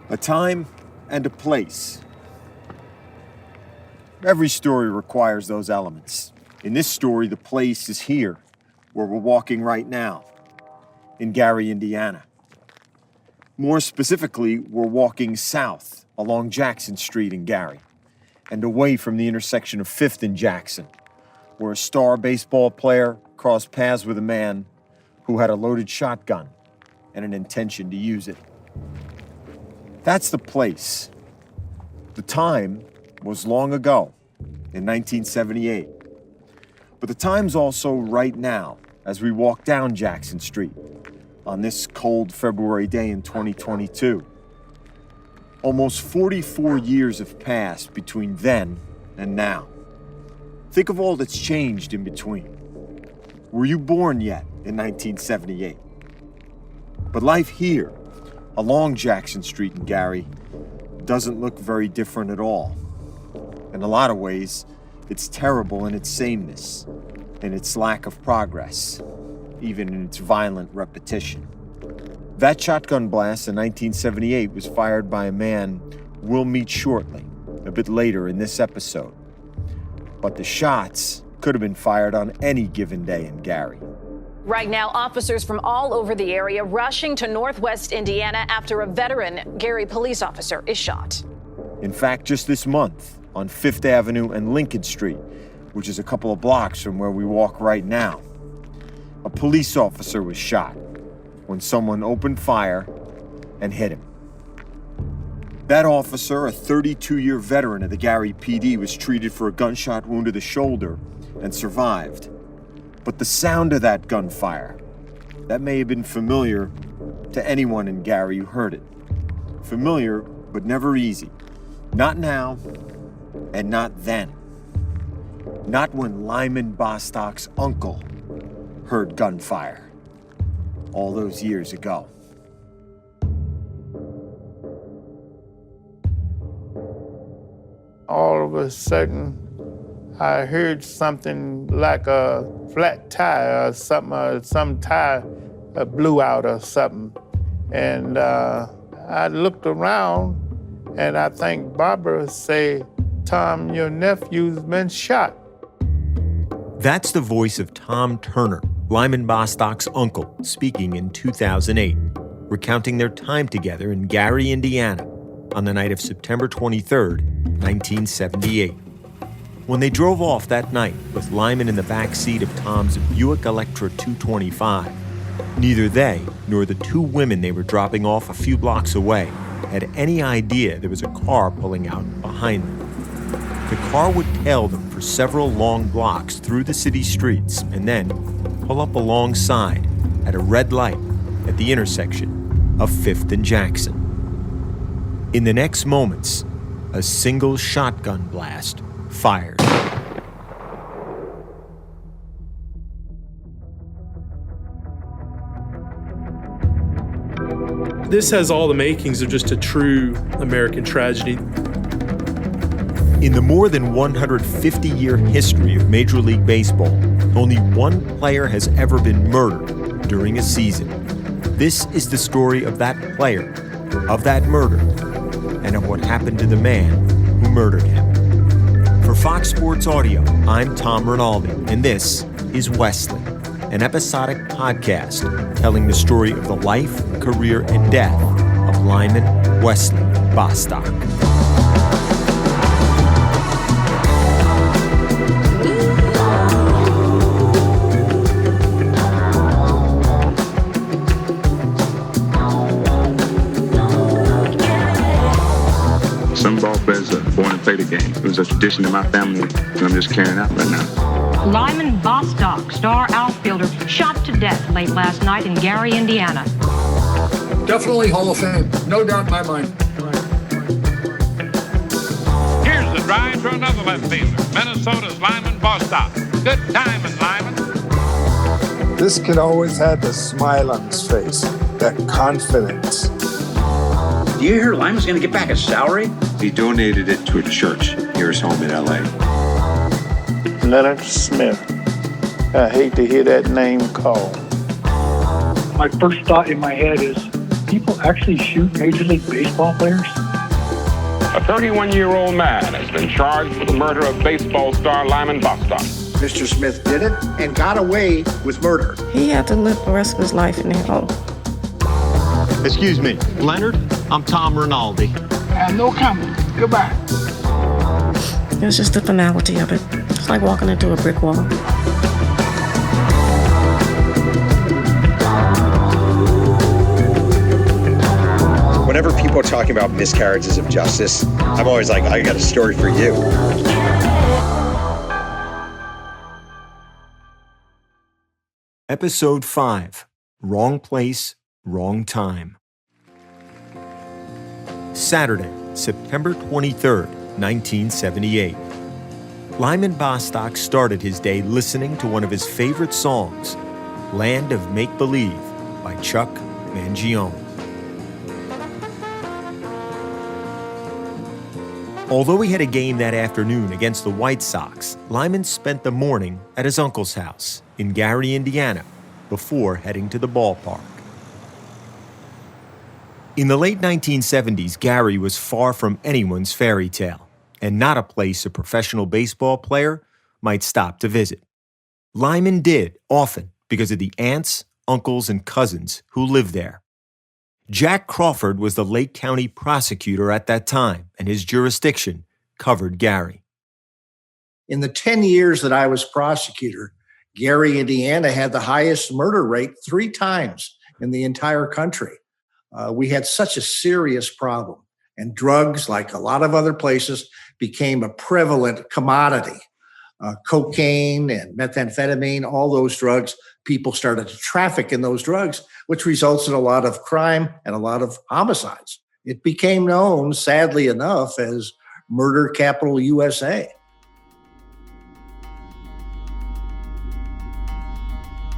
A time and a place. Every story requires those elements. In this story, the place is here, where we're walking right now, in Gary, Indiana. More specifically, we're walking south along Jackson Street in Gary, and away from the intersection of 5th and Jackson, where a star baseball player crossed paths with a man who had a loaded shotgun and an intention to use it. That's the place. The time was long ago, in 1978. But the time's also right now, as we walk down Jackson Street on this cold February day in 2022. Almost 44 years have passed between then and now. Think of all that's changed in between. Were you born yet in 1978? But life here, along Jackson Street in Gary, doesn't look very different at all. In a lot of ways, it's terrible in its sameness, in its lack of progress, even in its violent repetition. That shotgun blast in 1978 was fired by a man we'll meet shortly, a bit later in this episode. But the shots could have been fired on any given day in Gary. Right now, officers from all over the area rushing to Northwest Indiana after a veteran Gary police officer is shot. In fact, just this month, on 5th Avenue and Lincoln Street, which is a couple of blocks from where we walk right now, a police officer was shot when someone opened fire and hit him. That officer, a 32-year veteran of the Gary PD, was treated for a gunshot wound to the shoulder and survived. But the sound of that gunfire, that may have been familiar to anyone in Gary who heard it. Familiar, but never easy. Not now, and not then. Not when Lyman Bostock's uncle heard gunfire all those years ago. All of a sudden, I heard something like a flat tire or something, some tire blew out or something. And I looked around, and I think Barbara said, "Tom, your nephew's been shot." That's the voice of Tom Turner, Lyman Bostock's uncle, speaking in 2008, recounting their time together in Gary, Indiana, on the night of September 23rd, 1978. When they drove off that night with Lyman in the back seat of Tom's Buick Electra 225, neither they nor the two women they were dropping off a few blocks away had any idea there was a car pulling out behind them. The car would tail them for several long blocks through the city streets and then pull up alongside at a red light at the intersection of 5th and Jackson. In the next moments, a single shotgun blast fired. This has all the makings of just a true American tragedy. In the more than 150-year history of Major League Baseball, only one player has ever been murdered during a season. This is the story of that player, of that murder, and of what happened to the man who murdered him. For Fox Sports Audio, I'm Tom Rinaldi, and this is Wesley, an episodic podcast telling the story of the life, career, and death of Lyman Wesley Bostock. Some ball players are born to play the game. It was a tradition in my family, and I'm just carrying out right now. Lyman Bostock, star outfielder, shot to death late last night in Gary, Indiana. Definitely Hall of Fame, no doubt in my mind. Here's the drive to another left fielder, Minnesota's Lyman Bostock. Good timing, Lyman. This kid always had the smile on his face, that confidence. Do you hear Lyman's going to get back his salary? He donated it to a church here at home in L.A. Leonard Smith. I hate to hear that name called. My first thought in my head is, people actually shoot Major League Baseball players? A 31-year-old man has been charged with the murder of baseball star Lyman Bostock. Mr. Smith did it and got away with murder. He had to live the rest of his life in hell. Excuse me, Leonard, I'm Tom Rinaldi. No comment. Goodbye. It was just the finality of it. It's like walking into a brick wall. Whenever people are talking about miscarriages of justice, I'm always like, I got a story for you. Episode 5, Wrong Place, Wrong Time. Saturday, September 23rd, 1978. Lyman Bostock started his day listening to one of his favorite songs, Land of Make Believe by Chuck Mangione. Although he had a game that afternoon against the White Sox, Lyman spent the morning at his uncle's house in Gary, Indiana, before heading to the ballpark. In the late 1970s, Gary was far from anyone's fairy tale, and not a place a professional baseball player might stop to visit. Lyman did, often, because of the aunts, uncles, and cousins who lived there. Jack Crawford was the Lake County prosecutor at that time, and his jurisdiction covered Gary. In the 10 years that I was prosecutor, Gary, Indiana had the highest murder rate 3 times in the entire country. We had such a serious problem, and drugs, like a lot of other places, became a prevalent commodity. Cocaine and methamphetamine, all those drugs, people started to traffic in those drugs, which results in a lot of crime and a lot of homicides. It became known, sadly enough, as Murder Capital USA.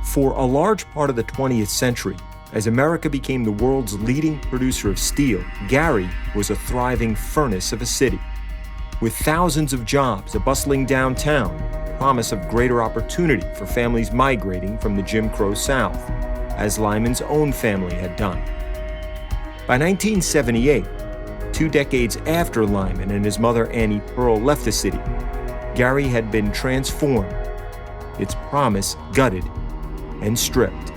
For a large part of the 20th century, as America became the world's leading producer of steel, Gary was a thriving furnace of a city. With thousands of jobs, a bustling downtown, promise of greater opportunity for families migrating from the Jim Crow South, as Lyman's own family had done. By 1978, 2 decades after Lyman and his mother Annie Pearl left the city, Gary had been transformed, its promise gutted and stripped.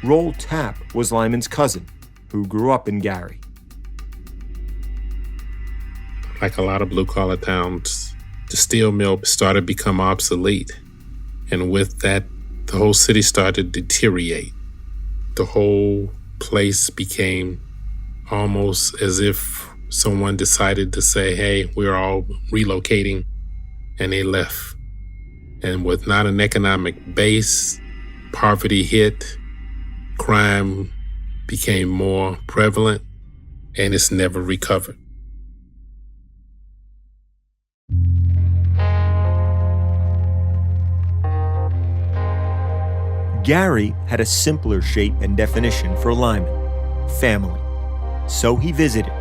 Roll Tapp was Lyman's cousin, who grew up in Gary. Like a lot of blue-collar towns, the steel mill started to become obsolete. And with that, the whole city started to deteriorate. The whole place became almost as if someone decided to say, hey, we're all relocating, and they left. And with not an economic base, poverty hit, crime became more prevalent, and it's never recovered. Gary had a simpler shape and definition for Lyman, family. So he visited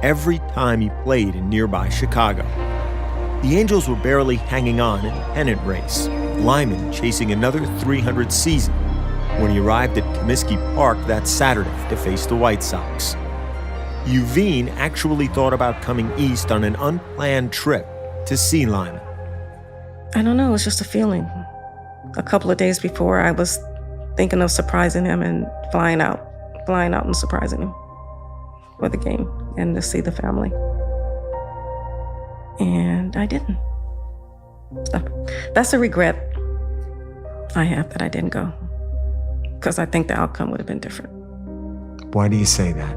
every time he played in nearby Chicago. The Angels were barely hanging on in a pennant race, Lyman chasing another .300 season when he arrived at Comiskey Park that Saturday to face the White Sox. Youvene actually thought about coming east on an unplanned trip to see Lyman. I don't know, it was just a feeling. A couple of days before, I was thinking of surprising him and flying out and surprising him for the game and to see the family. And I didn't. So that's a regret I have that I didn't go, because I think the outcome would have been different. Why do you say that?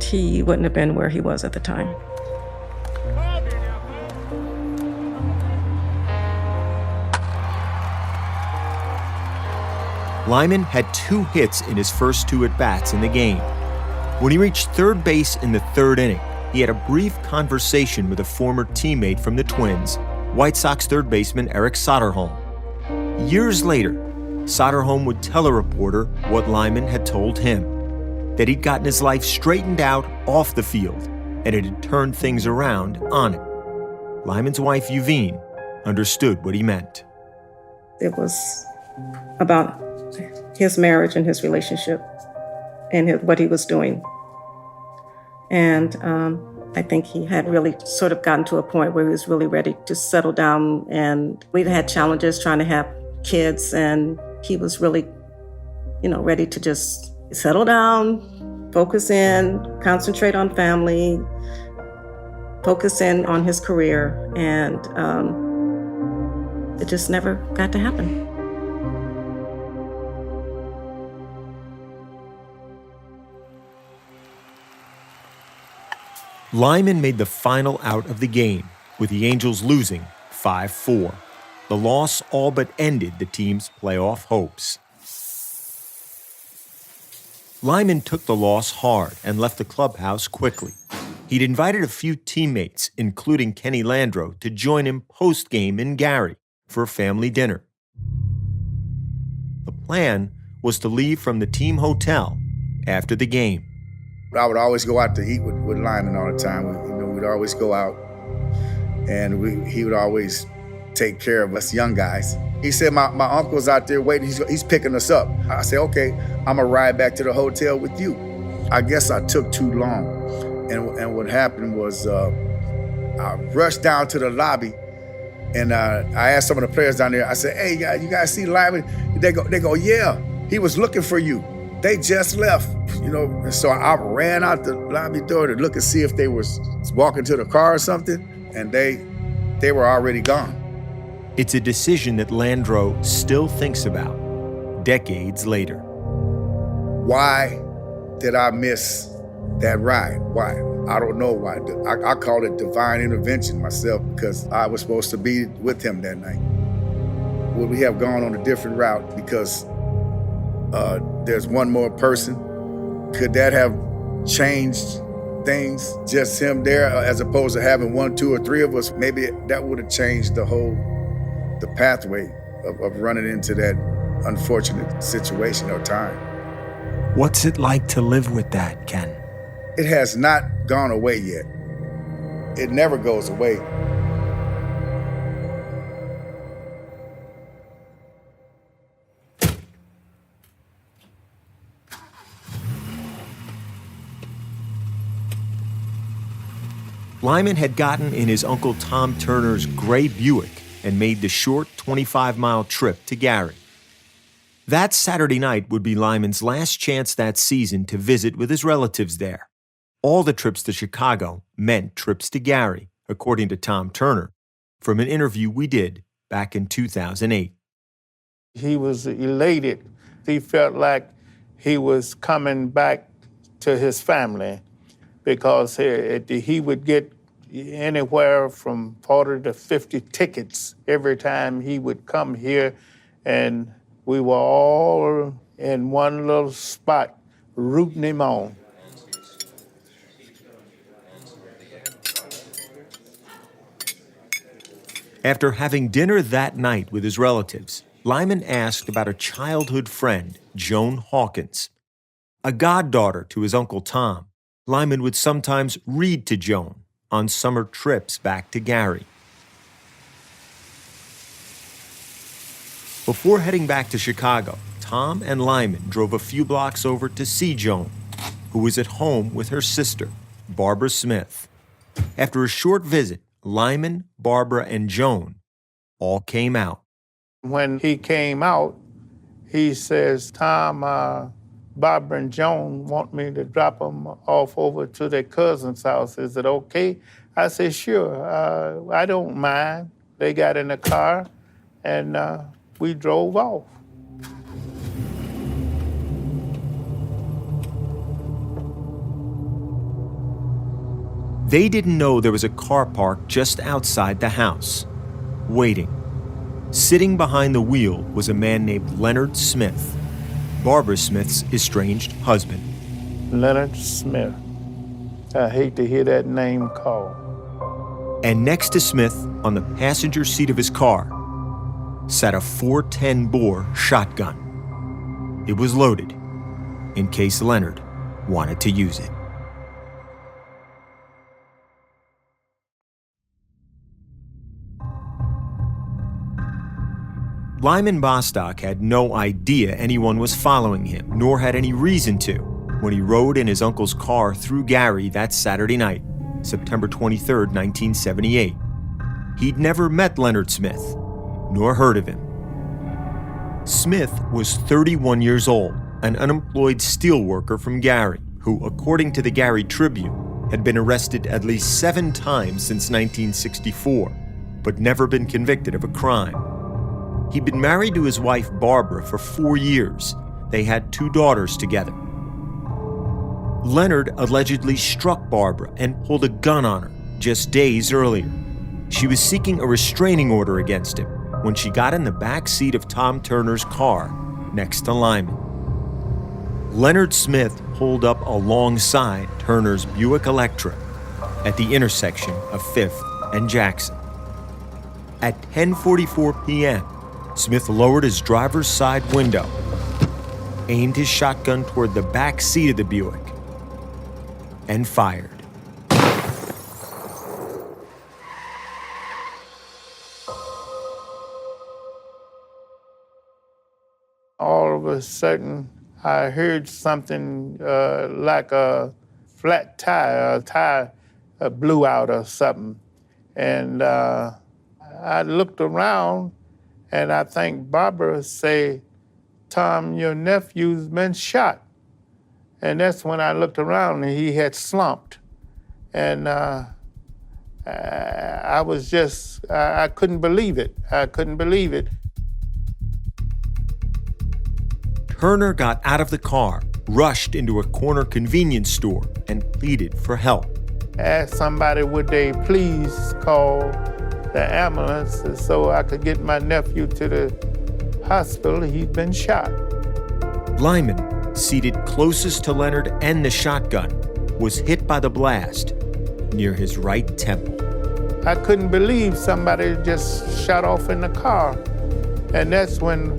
He wouldn't have been where he was at the time. Lyman had 2 hits in his first 2 at-bats in the game. When he reached third base in the 3rd inning, he had a brief conversation with a former teammate from the Twins, White Sox third baseman Eric Soderholm. Years later, Soderholm would tell a reporter what Lyman had told him, that he'd gotten his life straightened out off the field, and it had turned things around on it. Lyman's wife, Youvene, understood what he meant. It was about his marriage and his relationship and what he was doing. And I think he had really sort of gotten to a point where he was really ready to settle down. And we'd had challenges trying to have kids, and he was really, ready to just settle down, focus in, concentrate on family, focus in on his career. And it just never got to happen. Lyman made the final out of the game, with the Angels losing 5-4. The loss all but ended the team's playoff hopes. Lyman took the loss hard and left the clubhouse quickly. He'd invited a few teammates, including Kenny Landreau, to join him post-game in Gary for a family dinner. The plan was to leave from the team hotel after the game. I would always go out to eat with Lyman all the time. We'd always go out, and he would always take care of us young guys. He said, my uncle's out there waiting. He's picking us up. I said, okay, I'm going to ride back to the hotel with you. I guess I took too long. And what happened was I rushed down to the lobby, and I asked some of the players down there, I said, hey, you guys see Lyman? They go, yeah, he was looking for you. They just left, So I ran out the lobby door to look and see if they was walking to the car or something, and they were already gone. It's a decision that Landreau still thinks about decades later. Why did I miss that ride? Why? I don't know why. I call it divine intervention myself, because I was supposed to be with him that night. Would we have gone on a different route because there's one more person? Could that have changed things? Just him there, as opposed to having 1, 2, or 3 of us? Maybe that would have changed the pathway of running into that unfortunate situation or time. What's it like to live with that, Ken? It has not gone away yet. It never goes away. Lyman had gotten in his Uncle Tom Turner's gray Buick and made the short 25-mile trip to Gary. That Saturday night would be Lyman's last chance that season to visit with his relatives there. All the trips to Chicago meant trips to Gary, according to Tom Turner, from an interview we did back in 2008. He was elated. He felt like he was coming back to his family, because he would get anywhere from 40 to 50 tickets every time he would come here, and we were all in one little spot rooting him on. After having dinner that night with his relatives, Lyman asked about a childhood friend, Joan Hawkins. A goddaughter to his Uncle Tom, Lyman would sometimes read to Joan on summer trips back to Gary. Before heading back to Chicago, Tom and Lyman drove a few blocks over to see Joan, who was at home with her sister, Barbara Smith. After a short visit, Lyman, Barbara, and Joan all came out. When he came out, he says, Tom, Barbara and Joan want me to drop them off over to their cousin's house. Is it okay? I said, sure. I don't mind. They got in the car, and we drove off. They didn't know there was a car parked just outside the house, waiting. Sitting behind the wheel was a man named Leonard Smith, Barbara Smith's estranged husband. Leonard Smith. I hate to hear that name called. And next to Smith, on the passenger seat of his car, sat a .410 bore shotgun. It was loaded, in case Leonard wanted to use it. Lyman Bostock had no idea anyone was following him, nor had any reason to, when he rode in his uncle's car through Gary that Saturday night, September 23, 1978. He'd never met Leonard Smith, nor heard of him. Smith was 31 years old, an unemployed steelworker from Gary, who, according to the Gary Tribune, had been arrested at least 7 times since 1964, but never been convicted of a crime. He'd been married to his wife Barbara for 4 years. They had 2 daughters together. Leonard allegedly struck Barbara and pulled a gun on her just days earlier. She was seeking a restraining order against him when she got in the back seat of Tom Turner's car next to Lyman. Leonard Smith pulled up alongside Turner's Buick Electra at the intersection of 5th and Jackson. At 10:44 p.m., Smith lowered his driver's side window, aimed his shotgun toward the back seat of the Buick, and fired. All of a sudden, I heard something like a flat tire, blew out or something. And I looked around, and I think Barbara say, "Tom, your nephew's been shot." And that's when I looked around, and he had slumped. And I was just, I couldn't believe it. I couldn't believe it. Turner got out of the car, rushed into a corner convenience store, and pleaded for help. Asked somebody, would they please call the ambulance so I could get my nephew to the hospital. He'd been shot. Lyman, seated closest to Leonard and the shotgun, was hit by the blast near his right temple. I couldn't believe somebody just shot off in the car. And that's when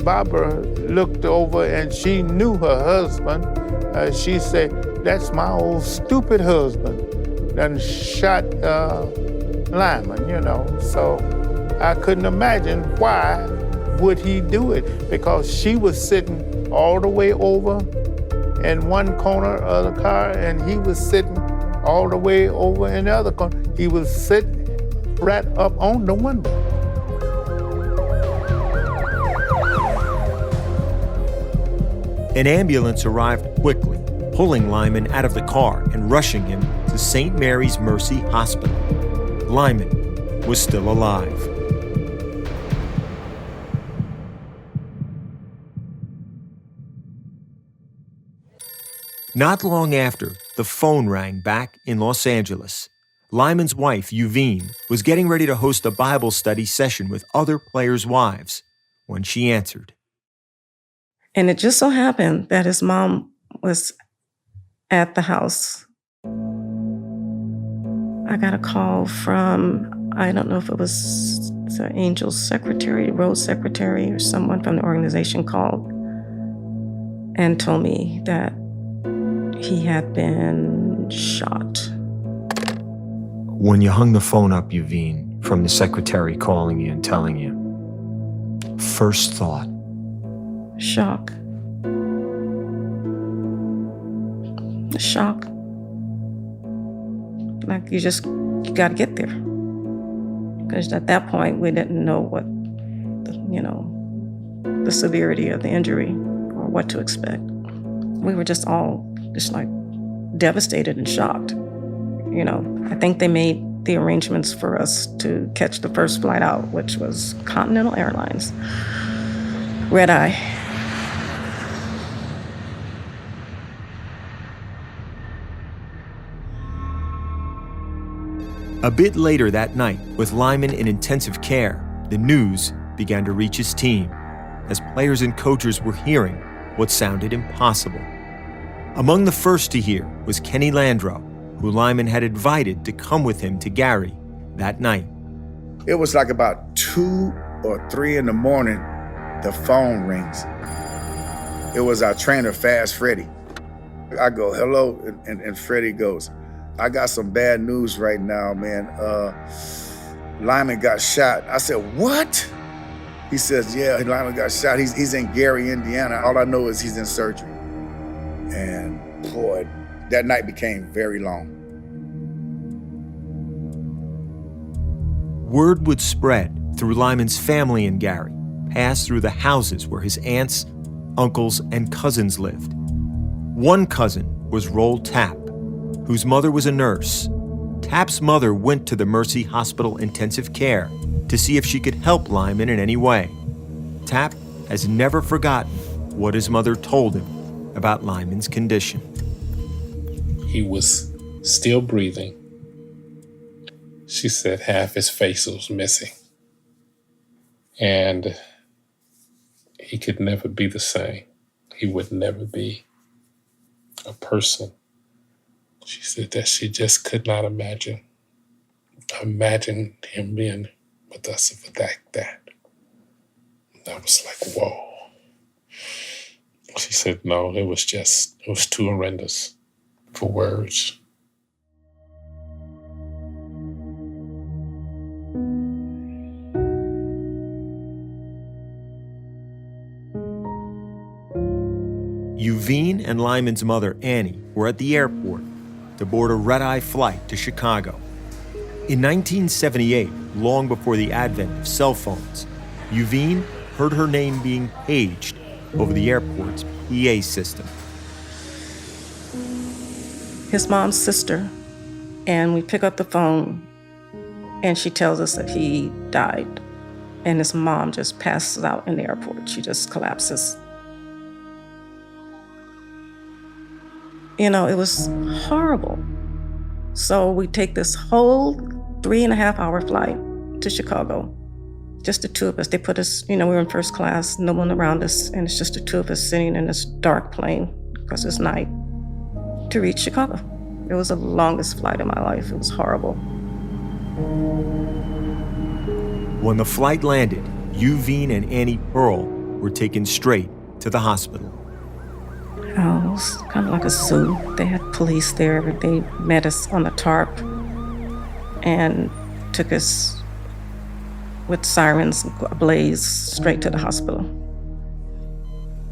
Barbara looked over and she knew her husband. She said, "That's my old stupid husband that shot Lyman, you know." So I couldn't imagine why would he do it, because she was sitting all the way over in one corner of the car and he was sitting all the way over in the other corner. He was sitting right up on the window. An ambulance arrived quickly, pulling Lyman out of the car and rushing him to St. Mary's Mercy Hospital. Lyman was still alive. Not long after, the phone rang back in Los Angeles. Lyman's wife, Youvene, was getting ready to host a Bible study session with other players' wives when she answered. And it just so happened that his mom was at the house. I got a call from, I don't know if it was the Angel's secretary, road secretary, or someone from the organization called and told me that he had been shot. When you hung the phone up, Youvene, from the secretary calling you and telling you, first thought? Shock. Shock. Like you got to get there. Because at that point, we didn't know what, the severity of the injury or what to expect. We were just all like devastated and shocked. I think they made the arrangements for us to catch the first flight out, which was Continental Airlines, red eye. A bit later that night, with Lyman in intensive care, the news began to reach his team, as players and coaches were hearing what sounded impossible. Among the first to hear was Kenny Landreau, who Lyman had invited to come with him to Gary that night. It was like about 2 or 3 in the morning, the phone rings. It was our trainer, Fast Freddie. I go, "Hello," and Freddie goes, "I got some bad news right now, man. Lyman got shot." I said, "What?" He says, yeah, Lyman got shot. He's in Gary, Indiana. All I know is he's in surgery. And boy, that night became very long. Word would spread through Lyman's family in Gary, pass through the houses where his aunts, uncles, and cousins lived. One cousin was Roll Tapp, whose mother was a nurse. Tapp's mother went to the Mercy Hospital intensive care to see if she could help Lyman in any way. Tapp has never forgotten what his mother told him about Lyman's condition. He was still breathing. She said half his face was missing. And he could never be the same. He would never be a person. She said that she just could not imagine him being with us like that. I was like, whoa. She said, no, it was too horrendous for words. Youvene and Lyman's mother, Annie, were at the airport to board a red-eye flight to Chicago. In 1978, long before the advent of cell phones, Youvene heard her name being paged over the airport's PA system. His mom's sister, and we pick up the phone, and she tells us that he died. And his mom just passes out in the airport. She just collapses. You know, it was horrible. So we take this whole 3.5-hour flight to Chicago. Just the two of us. They put us, we were in first class, no one around us, and it's just the two of us sitting in this dark plane, because it's night, to reach Chicago. It was the longest flight of my life. It was horrible. When the flight landed, Youvene and Annie Pearl were taken straight to the hospital. Oh, it was kind of like a zoo. They had police there. They met us on the tarp and took us with sirens ablaze straight to the hospital.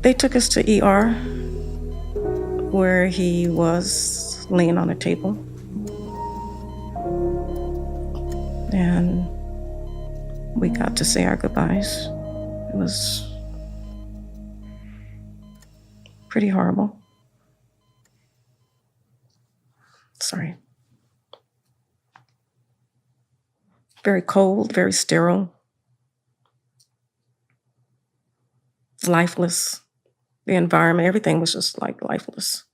They took us to ER, where he was laying on a table. And we got to say our goodbyes. It was pretty horrible. Sorry. Very cold, very sterile. Lifeless. The environment, everything was just like lifeless.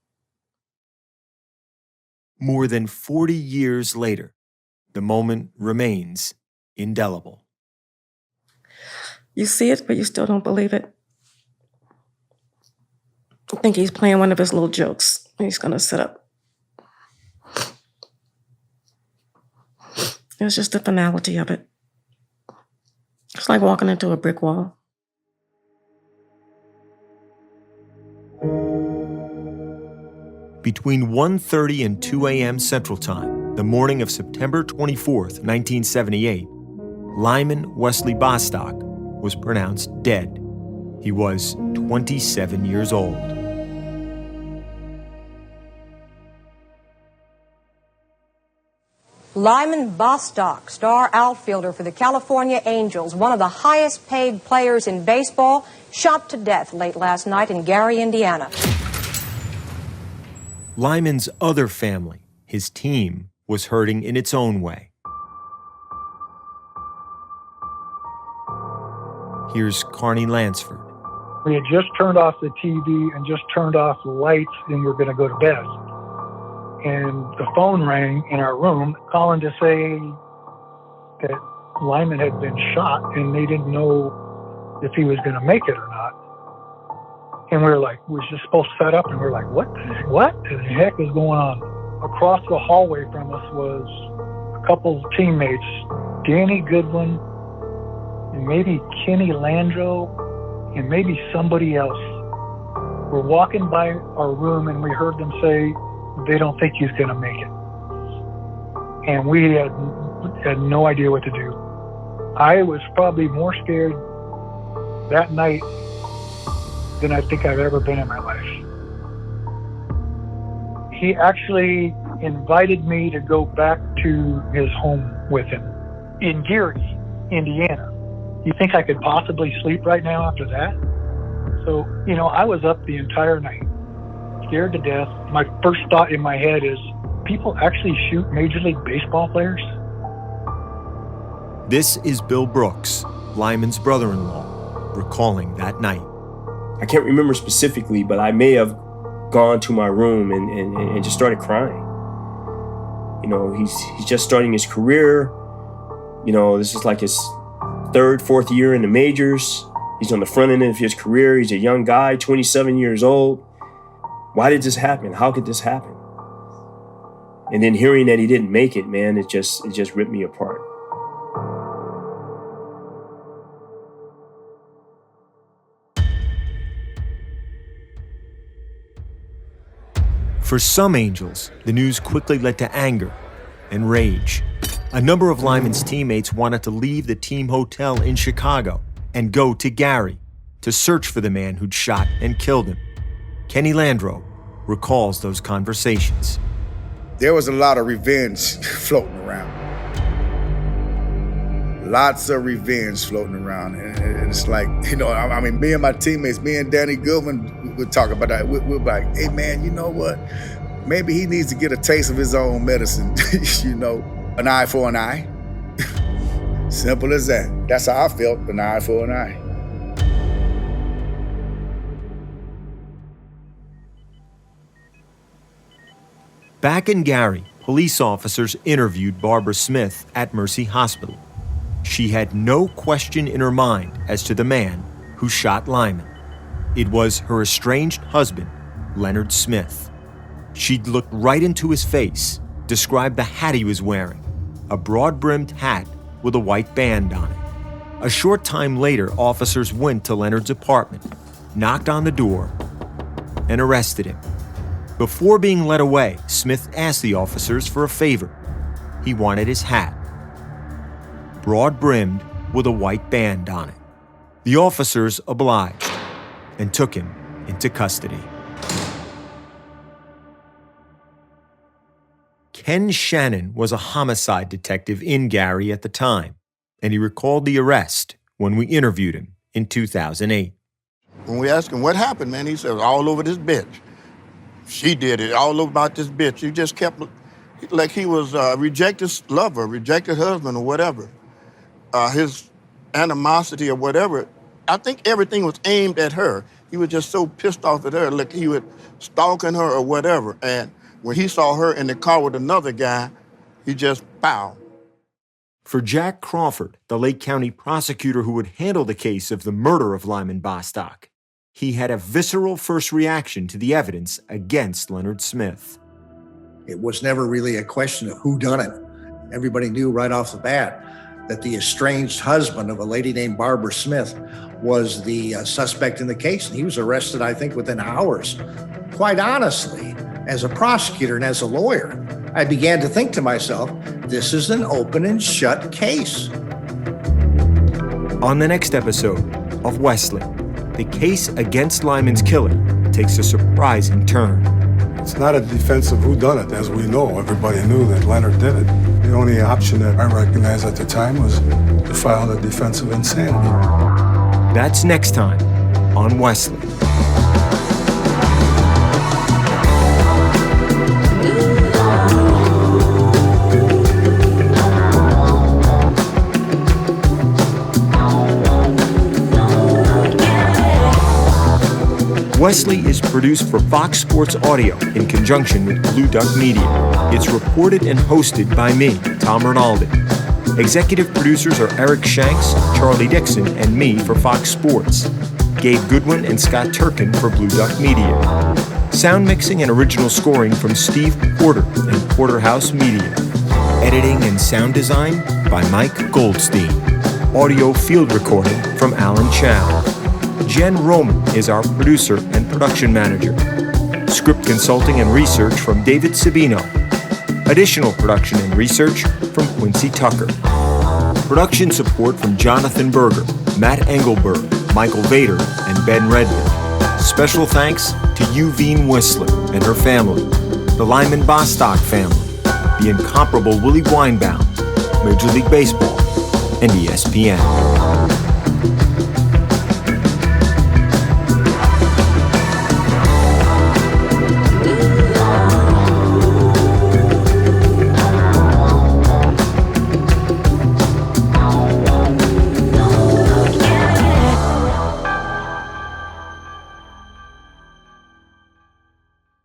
More than 40 years later, the moment remains indelible. You see it, but you still don't believe it. I think he's playing one of his little jokes. He's going to sit up. It was just the finality of it. It's like walking into a brick wall. Between 1:30 and 2 a.m. Central Time, the morning of September 24th, 1978, Lyman Wesley Bostock was pronounced dead. He was 27 years old. Lyman Bostock, star outfielder for the California Angels, one of the highest paid players in baseball, shot to death late last night in Gary, Indiana. Lyman's other family, his team, was hurting in its own way. Here's Carney Lansford. We had just turned off the TV and just turned off the lights, and we're going to go to bed. And the phone rang in our room, calling to say that Lyman had been shot, and they didn't know if he was going to make it or not. And we were like, we were just supposed to set up, and we were like, what the heck is going on? Across the hallway from us was a couple of teammates, Danny Goodwin, and maybe Kenny Landreau, and maybe somebody else. We're walking by our room, and we heard them say, they don't think he's going to make it. And we had no idea what to do. I was probably more scared that night than I think I've ever been in my life. He actually invited me to go back to his home with him in Gary, Indiana. You think I could possibly sleep right now after that? So, I was up the entire night, scared to death. My first thought in my head is, people actually shoot Major League Baseball players? This is Bill Brooks, Lyman's brother-in-law, recalling that night. I can't remember specifically, but I may have gone to my room and just started crying. He's just starting his career. This is like his third, fourth year in the majors. He's on the front end of his career. He's a young guy, 27 years old. Why did this happen? How could this happen? And then hearing that he didn't make it, man, it just ripped me apart. For some Angels, the news quickly led to anger and rage. A number of Lyman's teammates wanted to leave the team hotel in Chicago and go to Gary to search for the man who'd shot and killed him. Kenny Landreau recalls those conversations. There was a lot of revenge floating around. Lots of revenge floating around. And it's like, me and my teammates, me and Danny Goodwin would talk about that. We'd be like, hey man, you know what? Maybe he needs to get a taste of his own medicine, an eye for an eye. Simple as that. That's how I felt, an eye for an eye. Back in Gary, police officers interviewed Barbara Smith at Mercy Hospital. She had no question in her mind as to the man who shot Lyman. It was her estranged husband, Leonard Smith. She'd looked right into his face, described the hat he was wearing, a broad-brimmed hat with a white band on it. A short time later, officers went to Leonard's apartment, knocked on the door, and arrested him. Before being led away, Smith asked the officers for a favor. He wanted his hat, broad-brimmed with a white band on it. The officers obliged and took him into custody. Ken Shannon was a homicide detective in Gary at the time, and he recalled the arrest when we interviewed him in 2008. When we asked him what happened, man, he said, all over this bitch. She did it, all over about this bitch. He just kept, like he was a rejected lover, rejected husband or whatever. His animosity or whatever, I think everything was aimed at her. He was just so pissed off at her, like he was stalking her or whatever. And when he saw her in the car with another guy, he just bowed. For Jack Crawford, the Lake County prosecutor who would handle the case of the murder of Lyman Bostock, he had a visceral first reaction to the evidence against Leonard Smith. It was never really a question of who done it. Everybody knew right off the bat that the estranged husband of a lady named Barbara Smith was the suspect in the case. And he was arrested, I think, within hours. Quite honestly, as a prosecutor and as a lawyer, I began to think to myself, this is an open and shut case. On the next episode of Wesley, the case against Lyman's killer takes a surprising turn. It's not a defense of whodunit, as we know. Everybody knew that Leonard did it. The only option that I recognized at the time was to file the defense of insanity. That's next time on Wesley. Wesley is produced for Fox Sports Audio in conjunction with Blue Duck Media. It's reported and hosted by me, Tom Rinaldi. Executive producers are Eric Shanks, Charlie Dixon, and me for Fox Sports. Gabe Goodwin and Scott Turkin for Blue Duck Media. Sound mixing and original scoring from Steve Porter and Porterhouse Media. Editing and sound design by Mike Goldstein. Audio field recording from Alan Chow. Jen Roman is our producer and production manager. Script consulting and research from David Sabino. Additional production and research from Quincy Tucker. Production support from Jonathan Berger, Matt Engelberg, Michael Vader, and Ben Redman. Special thanks to Youvene Whistler and her family, the Lyman Bostock family, the incomparable Willie Weinbaum, Major League Baseball, and ESPN.